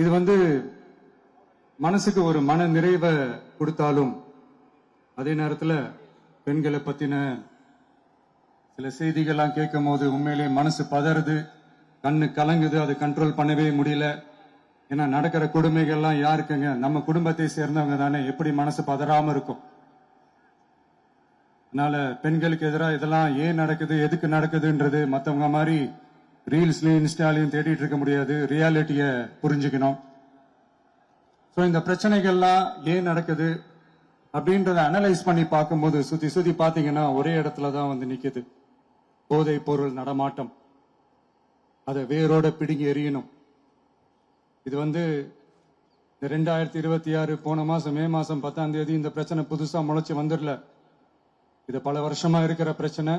இது மனசுக்கு ஒரு மன நிறைவை கொடுத்தாலும் அதே நேரத்தில் பெண்களை பத்தின சில செய்திகள்லாம் கேட்கும் போது உண்மையிலேயே மனசு பதறுது, கண்ணு கலங்குது, அது கண்ட்ரோல் பண்ணவே முடியல. ஏன்னா நடக்கிற கொடுமைகள்லாம் யாருக்குங்க? நம்ம குடும்பத்தை சேர்ந்தவங்க தானே, எப்படி மனசு பதறாம இருக்கும்? அதனால பெண்களுக்கு எதிராக இதெல்லாம் ஏன் நடக்குது, எதுக்கு நடக்குதுன்றது மற்றவங்க மாதிரி ரீல்ஸ்லயும் இன்ஸ்டாலையும் தேடிட்டு இருக்க முடியாது. ரியாலிட்டிய புரிஞ்சுக்கணும். இந்த பிரச்சனைகள்லாம் ஏன் நடக்குது அப்படின்றத அனலைஸ் பண்ணி பார்க்கும்போது சுத்தி சுத்தி பாத்தீங்கன்னா ஒரே இடத்துல தான் நிக்குது. போதை பொருள் நடமாட்டம். அதை வேரோட பிடுங்கி எறியணும். இது 2026 போன மாசம் மே மாசம் 10ஆம் தேதி இந்த பிரச்சனை புதுசா முளைச்சு வந்துடல. இது பல வருஷமா இருக்கிற பிரச்சனை.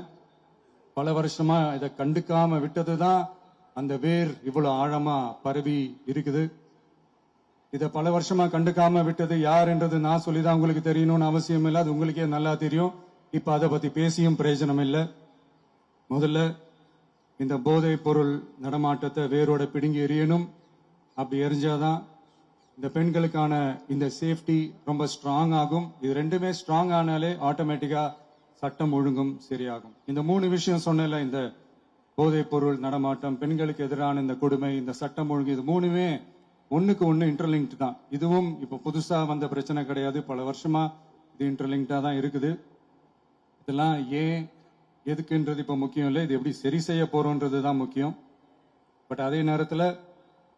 பல வருஷமா இதை கண்டுக்காம விட்டதுதான் அந்த வேர் இவ்வளவு ஆழமா பரவி இருக்குது. இதை பல வருஷமா கண்டுக்காம விட்டது யாருன்றது நான் சொல்லிதான் உங்களுக்கு தெரியணும்னு அவசியம் இல்லை. அது உங்களுக்கே நல்லா தெரியும். இப்ப அதை பத்தி பேசியும் பிரயோஜனம் இல்லை. முதல்ல இந்த போதை பொருள் நடமாட்டத்தை வேரோட பிடுங்கி எறியணும். அப்படி எரிஞ்சாதான் இந்த பெண்களுக்கான இந்த சேஃப்டி ரொம்ப ஸ்ட்ராங் ஆகும். இது ரெண்டுமே ஸ்ட்ராங் ஆனாலே ஆட்டோமேட்டிக்கா சட்டம் ஒழுங்கும் சரியாகும். இந்த 3 விஷயம் சொன்னல, இந்த போதை பொருள் நடமாட்டம், பெண்களுக்கு எதிரான இந்த கொடுமை, இந்த சட்டம் ஒழுங்கு, இது 3மே ஒண்ணுக்கு ஒண்ணு இன்டர்லிங்க் தான். இதுவும் இப்ப புதுசா வந்த பிரச்சனை கிடையாது. பல வருஷமா இது இன்டர்லிங்க்டா தான் இருக்குது. இதெல்லாம் ஏன் எதுக்குன்றது இப்ப முக்கியம் இல்லை. இது எப்படி சரி செய்ய போறோம்ன்றது தான் முக்கியம். பட் அதே நேரத்தில்